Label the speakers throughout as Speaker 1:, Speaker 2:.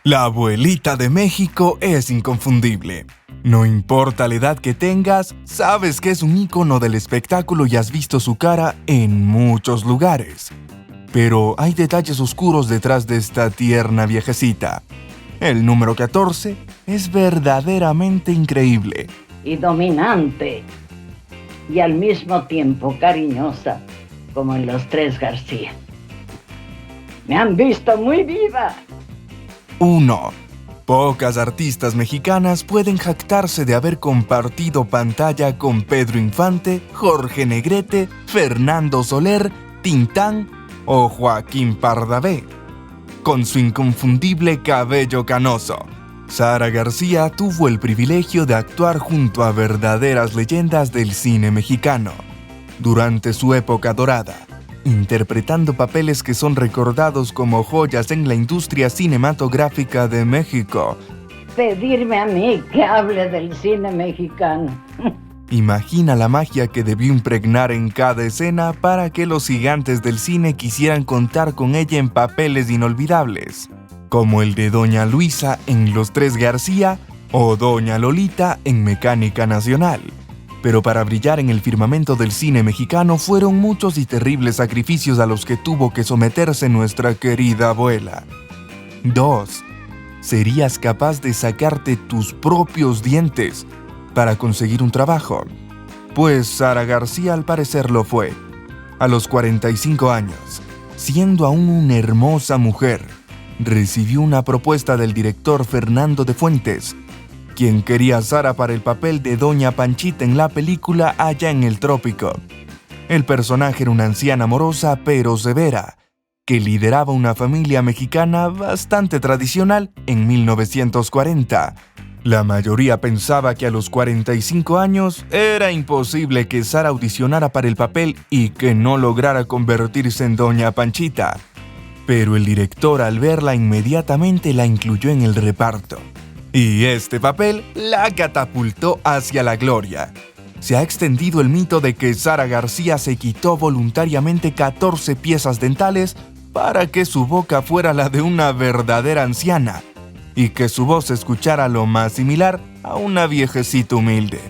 Speaker 1: La abuelita de México es inconfundible. No importa la edad que tengas, sabes que es un ícono del espectáculo y has visto su cara en muchos lugares. Pero hay detalles oscuros detrás de esta tierna viejecita. El número 14 es verdaderamente increíble.
Speaker 2: Y dominante, y al mismo tiempo cariñosa, como en Los Tres García. Me han visto muy viva.
Speaker 1: 1. Pocas artistas mexicanas pueden jactarse de haber compartido pantalla con Pedro Infante, Jorge Negrete, Fernando Soler, Tintán o Joaquín Pardavé. Con su inconfundible cabello canoso, Sara García tuvo el privilegio de actuar junto a verdaderas leyendas del cine mexicano durante su época dorada, interpretando papeles que son recordados como joyas en la industria cinematográfica de México.
Speaker 2: Pedirme a mí que hable del cine mexicano.
Speaker 1: Imagina la magia que debió impregnar en cada escena para que los gigantes del cine quisieran contar con ella en papeles inolvidables, como el de Doña Luisa en Los Tres García o Doña Lolita en Mecánica Nacional. Pero para brillar en el firmamento del cine mexicano fueron muchos y terribles sacrificios a los que tuvo que someterse nuestra querida abuela. 2. ¿Serías capaz de sacarte tus propios dientes para conseguir un trabajo? Pues Sara García al parecer lo fue. A los 45 años, siendo aún una hermosa mujer, recibió una propuesta del director Fernando de Fuentes, quien quería a Sara para el papel de Doña Panchita en la película Allá en el Trópico. El personaje era una anciana amorosa pero severa, que lideraba una familia mexicana bastante tradicional en 1940. La mayoría pensaba que a los 45 años era imposible que Sara audicionara para el papel y que no lograra convertirse en Doña Panchita. Pero el director al verla inmediatamente la incluyó en el reparto. Y este papel la catapultó hacia la gloria. Se ha extendido el mito de que Sara García se quitó voluntariamente 14 piezas dentales para que su boca fuera la de una verdadera anciana y que su voz se escuchara lo más similar a una viejecita humilde.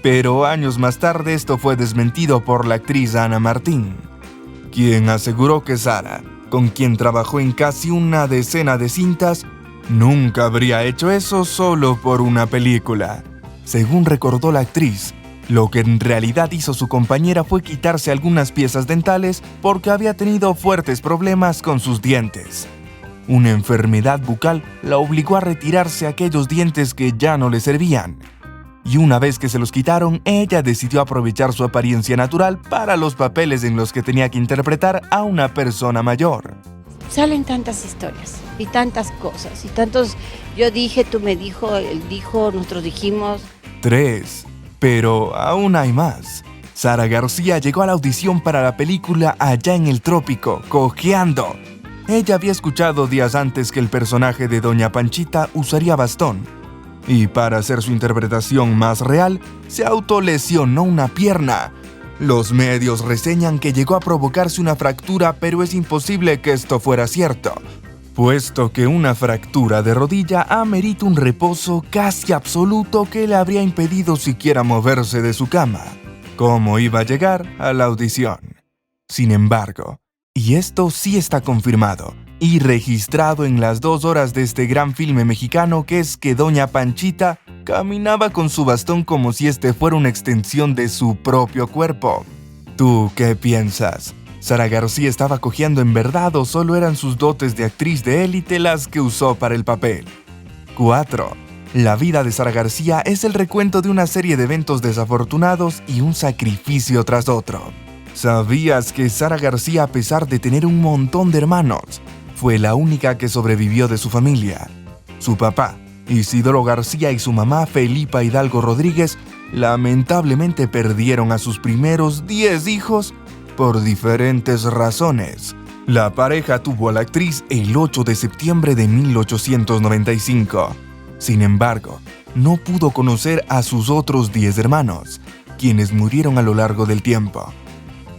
Speaker 1: Pero años más tarde esto fue desmentido por la actriz Ana Martín, quien aseguró que Sara, con quien trabajó en casi una decena de cintas, nunca habría hecho eso solo por una película. Según recordó la actriz, lo que en realidad hizo su compañera fue quitarse algunas piezas dentales porque había tenido fuertes problemas con sus dientes. Una enfermedad bucal la obligó a retirarse aquellos dientes que ya no le servían. Y una vez que se los quitaron, ella decidió aprovechar su apariencia natural para los papeles en los que tenía que interpretar a una persona mayor.
Speaker 3: Salen tantas historias y tantas cosas y tantos yo dije, tú me dijo, él dijo, nosotros dijimos.
Speaker 1: 3. Pero aún hay más. Sara García llegó a la audición para la película Allá en el Trópico, cojeando. Ella había escuchado días antes que el personaje de Doña Panchita usaría bastón. Y para hacer su interpretación más real, se autolesionó una pierna. Los medios reseñan que llegó a provocarse una fractura, pero es imposible que esto fuera cierto, puesto que una fractura de rodilla amerita un reposo casi absoluto que le habría impedido siquiera moverse de su cama. ¿Cómo iba a llegar a la audición? Sin embargo, y esto sí está confirmado y registrado en las 2 horas de este gran filme mexicano, que es que Doña Panchita caminaba con su bastón como si este fuera una extensión de su propio cuerpo. ¿Tú qué piensas? ¿Sara García estaba cojeando en verdad o solo eran sus dotes de actriz de élite las que usó para el papel? 4. La vida de Sara García es el recuento de una serie de eventos desafortunados y un sacrificio tras otro. ¿Sabías que Sara García, a pesar de tener un montón de hermanos, fue la única que sobrevivió de su familia? Su papá, Isidoro García, y su mamá, Felipa Hidalgo Rodríguez, lamentablemente perdieron a sus primeros 10 hijos por diferentes razones. La pareja tuvo a la actriz el 8 de septiembre de 1895. Sin embargo, no pudo conocer a sus otros 10 hermanos, quienes murieron a lo largo del tiempo.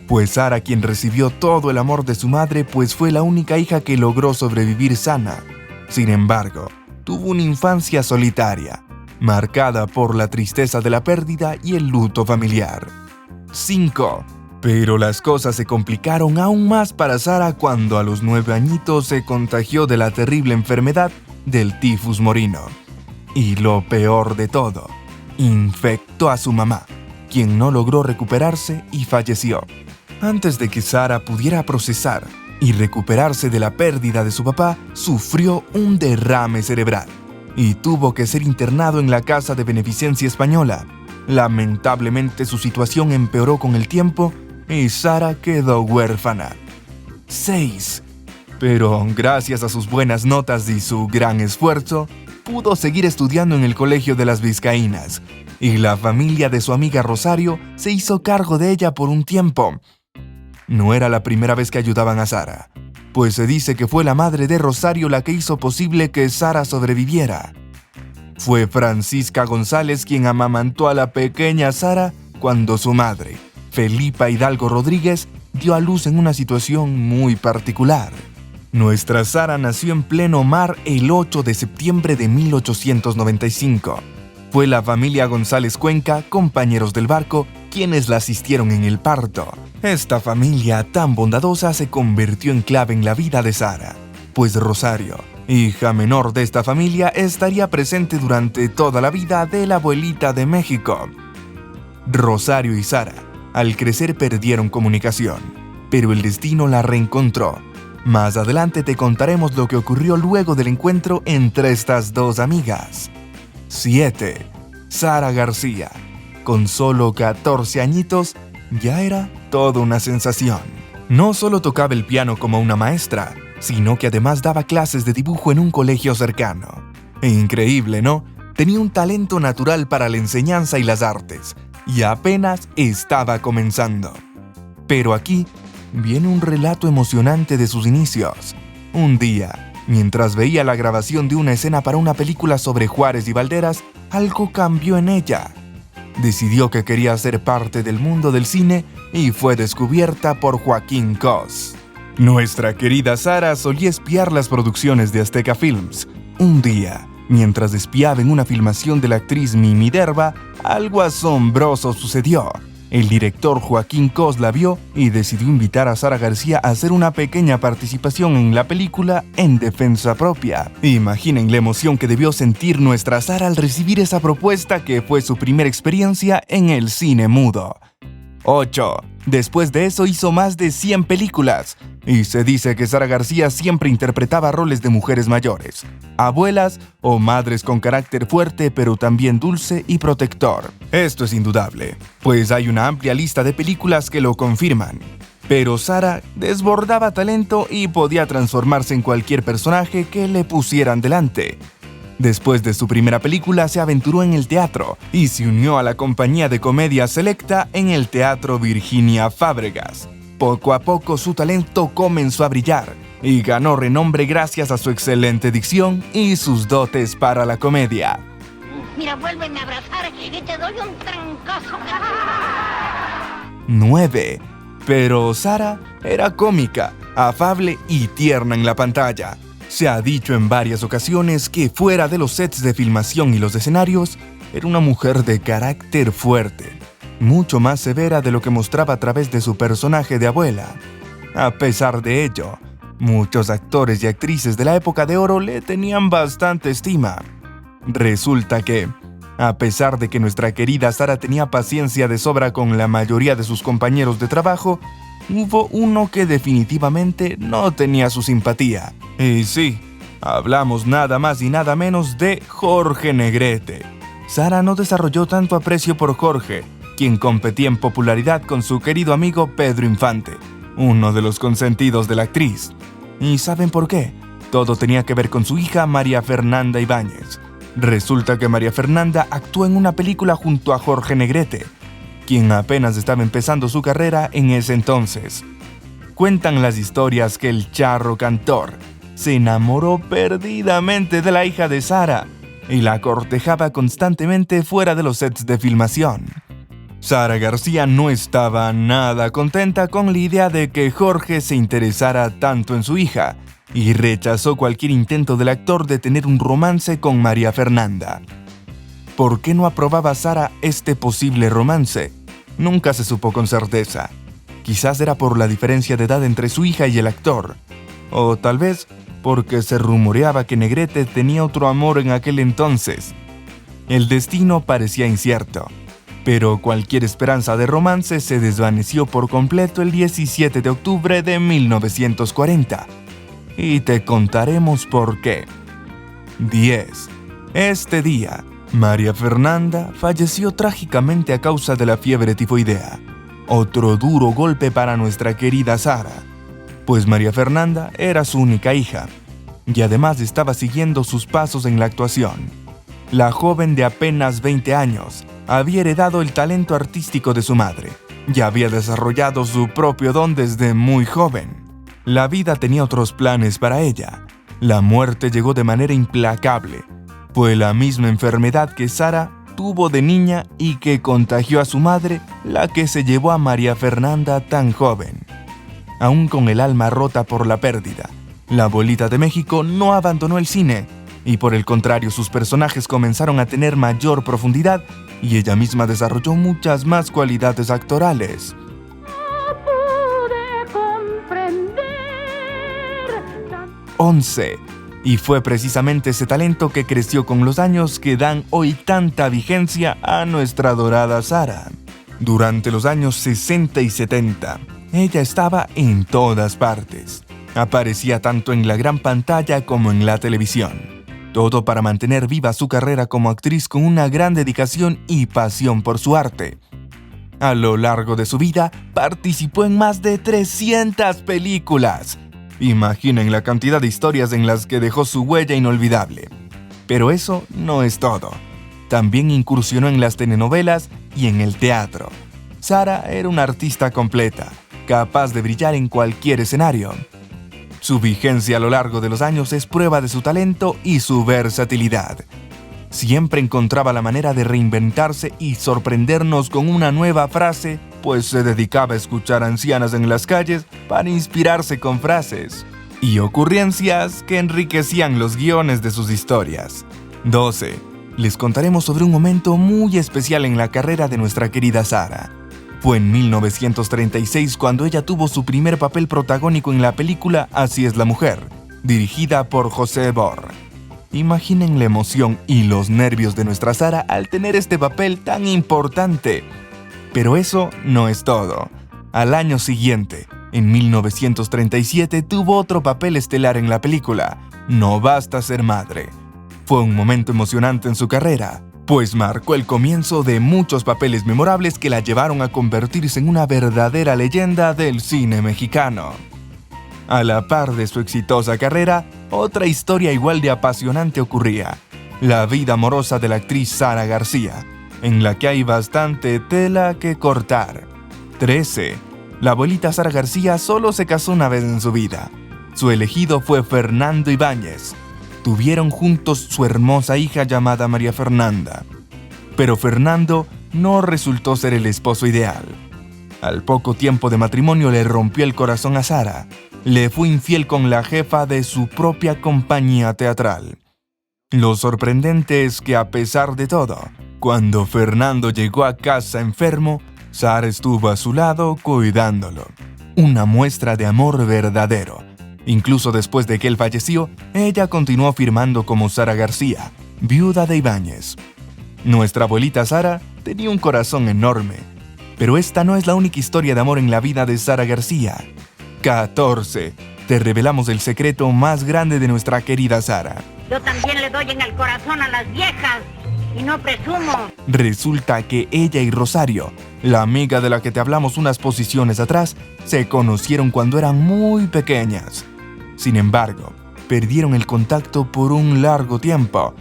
Speaker 1: Pues Sara, quien recibió todo el amor de su madre, pues fue la única hija que logró sobrevivir sana. Sin embargo, tuvo una infancia solitaria, marcada por la tristeza de la pérdida y el luto familiar. 5. Pero las cosas se complicaron aún más para Sara cuando a los 9 añitos se contagió de la terrible enfermedad del tifus morino. Y lo peor de todo, infectó a su mamá, quien no logró recuperarse y falleció. Antes de que Sara pudiera procesar y recuperarse de la pérdida de su papá, sufrió un derrame cerebral y tuvo que ser internado en la Casa de Beneficencia Española. Lamentablemente su situación empeoró con el tiempo y Sara quedó huérfana. 6. Pero gracias a sus buenas notas y su gran esfuerzo, pudo seguir estudiando en el Colegio de las Vizcaínas, y la familia de su amiga Rosario se hizo cargo de ella por un tiempo. No era la primera vez que ayudaban a Sara, pues se dice que fue la madre de Rosario la que hizo posible que Sara sobreviviera. Fue Francisca González quien amamantó a la pequeña Sara cuando su madre, Felipa Hidalgo Rodríguez, dio a luz en una situación muy particular. Nuestra Sara nació en pleno mar el 8 de septiembre de 1895. Fue la familia González Cuenca, compañeros del barco, quienes la asistieron en el parto. Esta familia tan bondadosa se convirtió en clave en la vida de Sara, pues Rosario, hija menor de esta familia, estaría presente durante toda la vida de la abuelita de México. Rosario y Sara, al crecer, perdieron comunicación, pero el destino la reencontró. Más adelante te contaremos lo que ocurrió luego del encuentro entre estas dos amigas. 7. Sara García. Con solo 14 añitos, ya era toda una sensación. No solo tocaba el piano como una maestra, sino que además daba clases de dibujo en un colegio cercano. Increíble, ¿no? Tenía un talento natural para la enseñanza y las artes, y apenas estaba comenzando. Pero aquí viene un relato emocionante de sus inicios. Un día, mientras veía la grabación de una escena para una película sobre Juárez y Valderas, algo cambió en ella. Decidió que quería ser parte del mundo del cine y fue descubierta por Joaquín Cos. Nuestra querida Sara solía espiar las producciones de Azteca Films. Un día, mientras espiaba en una filmación de la actriz Mimi Derba, algo asombroso sucedió. El director Joaquín Cos la vio y decidió invitar a Sara García a hacer una pequeña participación en la película en defensa propia. Imaginen la emoción que debió sentir nuestra Sara al recibir esa propuesta, que fue su primera experiencia en el cine mudo. 8. Después de eso hizo más de 100 películas, y se dice que Sara García siempre interpretaba roles de mujeres mayores, abuelas o madres con carácter fuerte pero también dulce y protector. Esto es indudable, pues hay una amplia lista de películas que lo confirman. Pero Sara desbordaba talento y podía transformarse en cualquier personaje que le pusieran delante. Después de su primera película se aventuró en el teatro y se unió a la compañía de comedia selecta en el Teatro Virginia Fábregas. Poco a poco su talento comenzó a brillar y ganó renombre gracias a su excelente dicción y sus dotes para la comedia.
Speaker 4: Mira, vuélveme a abrazar y te doy un trancazo.
Speaker 1: 9. Pero Sara era cómica, afable y tierna en la pantalla. Se ha dicho en varias ocasiones que fuera de los sets de filmación y los escenarios, era una mujer de carácter fuerte, mucho más severa de lo que mostraba a través de su personaje de abuela. A pesar de ello, muchos actores y actrices de la época de oro le tenían bastante estima. Resulta que, a pesar de que nuestra querida Sara tenía paciencia de sobra con la mayoría de sus compañeros de trabajo, hubo uno que definitivamente no tenía su simpatía. Y sí, hablamos nada más y nada menos de Jorge Negrete. Sara no desarrolló tanto aprecio por Jorge, quien competía en popularidad con su querido amigo Pedro Infante, uno de los consentidos de la actriz. ¿Y saben por qué? Todo tenía que ver con su hija María Fernanda Ibáñez. Resulta que María Fernanda actuó en una película junto a Jorge Negrete, quien apenas estaba empezando su carrera en ese entonces. Cuentan las historias que el charro cantor se enamoró perdidamente de la hija de Sara y la cortejaba constantemente fuera de los sets de filmación. Sara García no estaba nada contenta con la idea de que Jorge se interesara tanto en su hija y rechazó cualquier intento del actor de tener un romance con María Fernanda. ¿Por qué no aprobaba Sara este posible romance? Nunca se supo con certeza. Quizás era por la diferencia de edad entre su hija y el actor, o tal vez porque se rumoreaba que Negrete tenía otro amor en aquel entonces. El destino parecía incierto, pero cualquier esperanza de romance se desvaneció por completo el 17 de octubre de 1940. Y te contaremos por qué. 10. Este día, María Fernanda falleció trágicamente a causa de la fiebre tifoidea. Otro duro golpe para nuestra querida Sara, pues María Fernanda era su única hija, y además estaba siguiendo sus pasos en la actuación. La joven de apenas 20 años había heredado el talento artístico de su madre, y había desarrollado su propio don desde muy joven. La vida tenía otros planes para ella. La muerte llegó de manera implacable. Fue la misma enfermedad que Sara tuvo de niña y que contagió a su madre, la que se llevó a María Fernanda tan joven. Aún con el alma rota por la pérdida, la Abuelita de México no abandonó el cine, y por el contrario sus personajes comenzaron a tener mayor profundidad y ella misma desarrolló muchas más cualidades actorales. 11. Y fue precisamente ese talento que creció con los años que dan hoy tanta vigencia a nuestra adorada Sara. Durante los años 60 y 70, ella estaba en todas partes. Aparecía tanto en la gran pantalla como en la televisión. Todo para mantener viva su carrera como actriz con una gran dedicación y pasión por su arte. A lo largo de su vida, participó en más de 300 películas. Imaginen la cantidad de historias en las que dejó su huella inolvidable. Pero eso no es todo. También incursionó en las telenovelas y en el teatro. Sara era una artista completa, capaz de brillar en cualquier escenario. Su vigencia a lo largo de los años es prueba de su talento y su versatilidad. Siempre encontraba la manera de reinventarse y sorprendernos con una nueva frase, pues se dedicaba a escuchar ancianas en las calles para inspirarse con frases y ocurrencias que enriquecían los guiones de sus historias. 12. Les contaremos sobre un momento muy especial en la carrera de nuestra querida Sara. Fue en 1936 cuando ella tuvo su primer papel protagónico en la película Así es la mujer, dirigida por José Borr. Imaginen la emoción y los nervios de nuestra Sara al tener este papel tan importante. Pero eso no es todo. Al año siguiente, en 1937, tuvo otro papel estelar en la película, No basta ser madre. Fue un momento emocionante en su carrera, pues marcó el comienzo de muchos papeles memorables que la llevaron a convertirse en una verdadera leyenda del cine mexicano. A la par de su exitosa carrera, otra historia igual de apasionante ocurría: la vida amorosa de la actriz Sara García, en la que hay bastante tela que cortar. 13. La abuelita Sara García solo se casó una vez en su vida. Su elegido fue Fernando Ibáñez. Tuvieron juntos su hermosa hija llamada María Fernanda. Pero Fernando no resultó ser el esposo ideal. Al poco tiempo de matrimonio le rompió el corazón a Sara. Le fue infiel con la jefa de su propia compañía teatral. Lo sorprendente es que a pesar de todo, cuando Fernando llegó a casa enfermo, Sara estuvo a su lado cuidándolo. Una muestra de amor verdadero. Incluso después de que él falleció, ella continuó firmando como Sara García, viuda de Ibáñez. Nuestra abuelita Sara tenía un corazón enorme, pero esta no es la única historia de amor en la vida de Sara García. 14. Te revelamos el secreto más grande de nuestra querida Sara.
Speaker 4: Yo también le doy en el corazón a las viejas y no presumo.
Speaker 1: Resulta que ella y Rosario, la amiga de la que te hablamos unas posiciones atrás, se conocieron cuando eran muy pequeñas. Sin embargo, perdieron el contacto por un largo tiempo,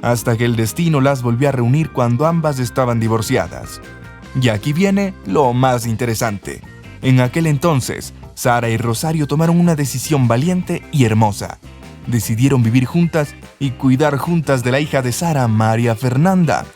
Speaker 1: hasta que el destino las volvió a reunir cuando ambas estaban divorciadas. Y aquí viene lo más interesante. En aquel entonces, Sara y Rosario tomaron una decisión valiente y hermosa. Decidieron vivir juntas y cuidar juntas de la hija de Sara, María Fernanda.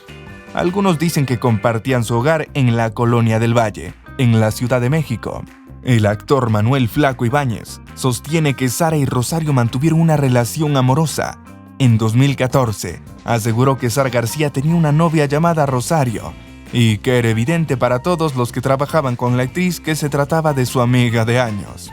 Speaker 1: Algunos dicen que compartían su hogar en la Colonia del Valle, en la Ciudad de México. El actor Manuel Flaco Ibáñez sostiene que Sara y Rosario mantuvieron una relación amorosa. En 2014, aseguró que Sara García tenía una novia llamada Rosario y que era evidente para todos los que trabajaban con la actriz que se trataba de su amiga de años.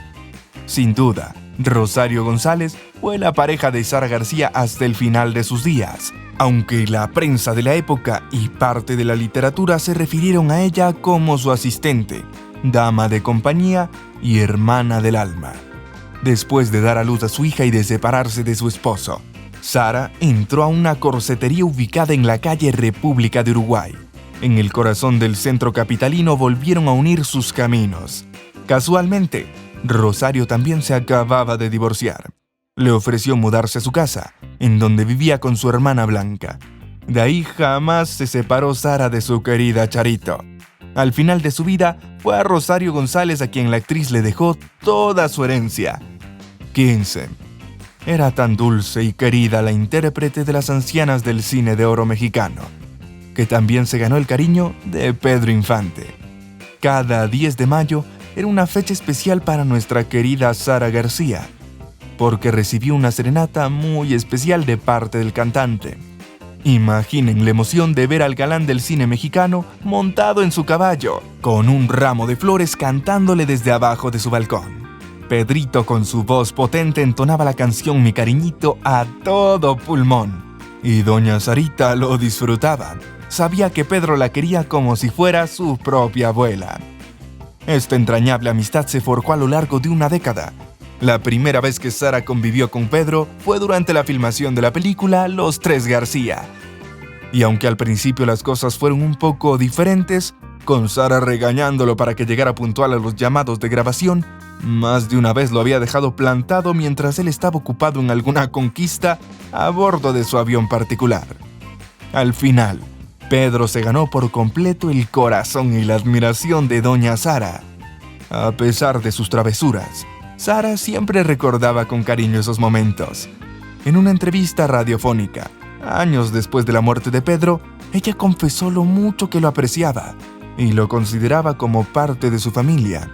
Speaker 1: Sin duda, Rosario González fue la pareja de Sara García hasta el final de sus días, aunque la prensa de la época y parte de la literatura se refirieron a ella como su asistente, dama de compañía y hermana del alma. Después de dar a luz a su hija y de separarse de su esposo, Sara entró a una corsetería ubicada en la calle República de Uruguay. En el corazón del centro capitalino volvieron a unir sus caminos. Casualmente, Rosario también se acababa de divorciar. Le ofreció mudarse a su casa, en donde vivía con su hermana Blanca. De ahí jamás se separó Sara de su querida Charito. Al final de su vida, fue a Rosario González a quien la actriz le dejó toda su herencia. 15. Era tan dulce y querida la intérprete de las ancianas del cine de oro mexicano, que también se ganó el cariño de Pedro Infante. Cada 10 de mayo era una fecha especial para nuestra querida Sara García, porque recibió una serenata muy especial de parte del cantante. Imaginen la emoción de ver al galán del cine mexicano montado en su caballo, con un ramo de flores cantándole desde abajo de su balcón. Pedrito con su voz potente entonaba la canción Mi Cariñito a todo pulmón, y doña Sarita lo disfrutaba. Sabía que Pedro la quería como si fuera su propia abuela. Esta entrañable amistad se forjó a lo largo de una década. La primera vez que Sara convivió con Pedro fue durante la filmación de la película Los Tres García. Y aunque al principio las cosas fueron un poco diferentes, con Sara regañándolo para que llegara puntual a los llamados de grabación, más de una vez lo había dejado plantado mientras él estaba ocupado en alguna conquista a bordo de su avión particular. Al final, Pedro se ganó por completo el corazón y la admiración de doña Sara. A pesar de sus travesuras, Sara siempre recordaba con cariño esos momentos. En una entrevista radiofónica, años después de la muerte de Pedro, ella confesó lo mucho que lo apreciaba y lo consideraba como parte de su familia,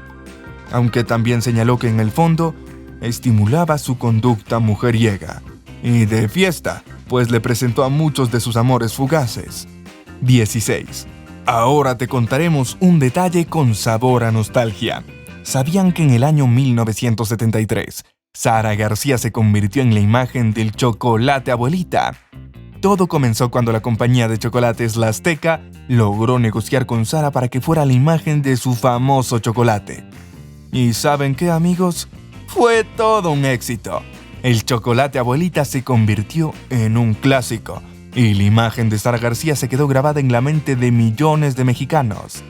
Speaker 1: aunque también señaló que en el fondo estimulaba su conducta mujeriega y de fiesta, pues le presentó a muchos de sus amores fugaces. 16. Ahora te contaremos un detalle con sabor a nostalgia. ¿Sabían que en el año 1973, Sara García se convirtió en la imagen del chocolate abuelita? Todo comenzó cuando la compañía de chocolates La Azteca logró negociar con Sara para que fuera la imagen de su famoso chocolate. ¿Y saben qué, amigos? Fue todo un éxito. El chocolate abuelita se convirtió en un clásico y la imagen de Sara García se quedó grabada en la mente de millones de mexicanos.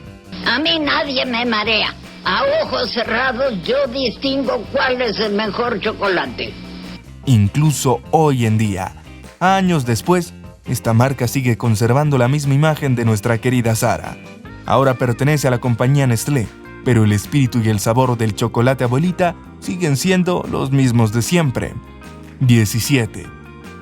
Speaker 5: A mí nadie me marea. A ojos cerrados yo distingo cuál es el mejor chocolate.
Speaker 1: Incluso hoy en día, años después, esta marca sigue conservando la misma imagen de nuestra querida Sara. Ahora pertenece a la compañía Nestlé, pero el espíritu y el sabor del chocolate abuelita siguen siendo los mismos de siempre. 17.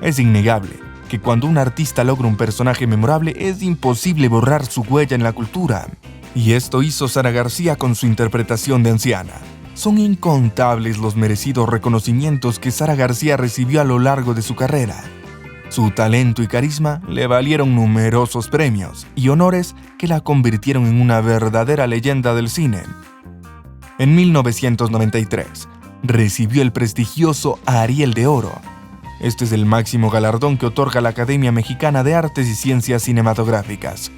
Speaker 1: Es innegable que cuando un artista logra un personaje memorable es imposible borrar su huella en la cultura. Y esto hizo Sara García con su interpretación de anciana. Son incontables los merecidos reconocimientos que Sara García recibió a lo largo de su carrera. Su talento y carisma le valieron numerosos premios y honores que la convirtieron en una verdadera leyenda del cine. En 1993, recibió el prestigioso Ariel de Oro. Este es el máximo galardón que otorga la Academia Mexicana de Artes y Ciencias Cinematográficas.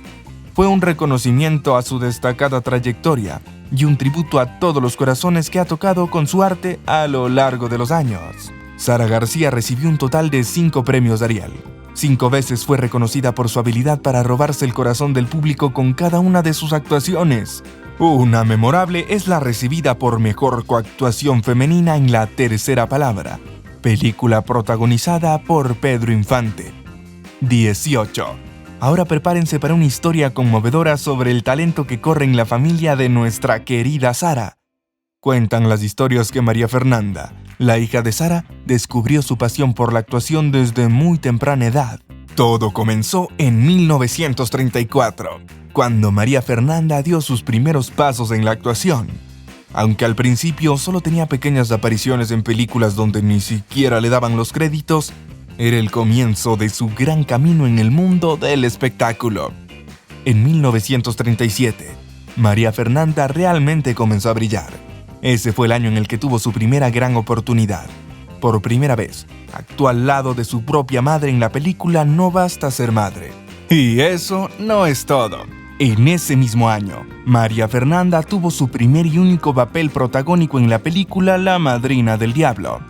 Speaker 1: Fue un reconocimiento a su destacada trayectoria y un tributo a todos los corazones que ha tocado con su arte a lo largo de los años. Sara García recibió un total de 5 premios Ariel. 5 veces fue reconocida por su habilidad para robarse el corazón del público con cada una de sus actuaciones. Una memorable es la recibida por mejor coactuación femenina en La Tercera Palabra, película protagonizada por Pedro Infante. 18. Ahora prepárense para una historia conmovedora sobre el talento que corre en la familia de nuestra querida Sara. Cuentan las historias que María Fernanda, la hija de Sara, descubrió su pasión por la actuación desde muy temprana edad. Todo comenzó en 1934, cuando María Fernanda dio sus primeros pasos en la actuación. Aunque al principio solo tenía pequeñas apariciones en películas donde ni siquiera le daban los créditos, era el comienzo de su gran camino en el mundo del espectáculo. En 1937, María Fernanda realmente comenzó a brillar. Ese fue el año en el que tuvo su primera gran oportunidad. Por primera vez, actuó al lado de su propia madre en la película No basta ser madre. Y eso no es todo. En ese mismo año, María Fernanda tuvo su primer y único papel protagónico en la película La Madrina del Diablo.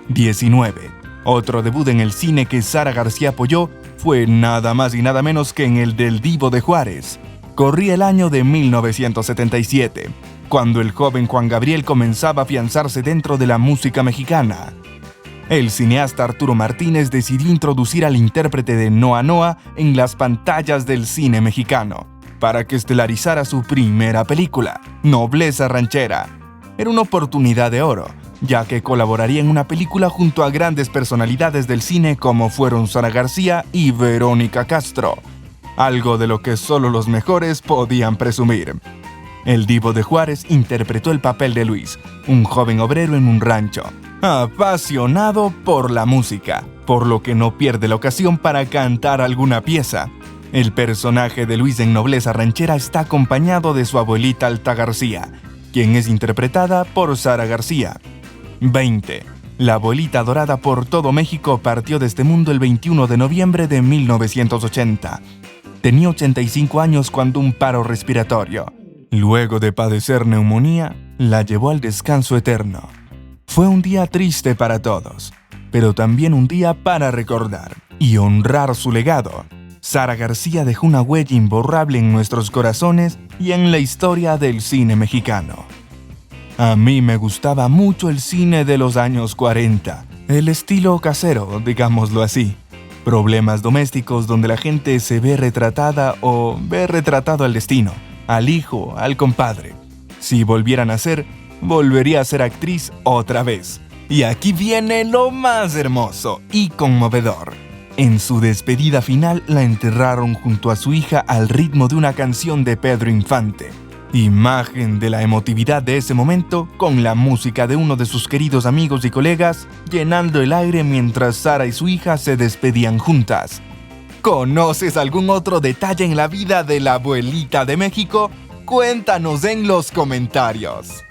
Speaker 1: 19. Otro debut en el cine que Sara García apoyó fue nada más y nada menos que en el del Divo de Juárez. Corría el año de 1977, cuando el joven Juan Gabriel comenzaba a afianzarse dentro de la música mexicana. El cineasta Arturo Martínez decidió introducir al intérprete de Noa Noa en las pantallas del cine mexicano, para que estelarizara su primera película, Nobleza Ranchera. Era una oportunidad de oro, ya que colaboraría en una película junto a grandes personalidades del cine como fueron Sara García y Verónica Castro, algo de lo que solo los mejores podían presumir. El Divo de Juárez interpretó el papel de Luis, un joven obrero en un rancho, apasionado por la música, por lo que no pierde la ocasión para cantar alguna pieza. El personaje de Luis en Nobleza Ranchera está acompañado de su abuelita Alta García, quien es interpretada por Sara García. 20. La abuelita adorada por todo México partió de este mundo el 21 de noviembre de 1980. Tenía 85 años cuando un paro respiratorio, luego de padecer neumonía, la llevó al descanso eterno. Fue un día triste para todos, pero también un día para recordar y honrar su legado. Sara García dejó una huella imborrable en nuestros corazones y en la historia del cine mexicano. A mí me gustaba mucho el cine de los años 40, el estilo casero, digámoslo así. Problemas domésticos donde la gente se ve retratada o ve retratado al destino, al hijo, al compadre. Si volviera a nacer, volvería a ser actriz otra vez. Y aquí viene lo más hermoso y conmovedor. En su despedida final la enterraron junto a su hija al ritmo de una canción de Pedro Infante. Imagen de la emotividad de ese momento con la música de uno de sus queridos amigos y colegas llenando el aire mientras Sara y su hija se despedían juntas. ¿Conoces algún otro detalle en la vida de la abuelita de México? Cuéntanos en los comentarios.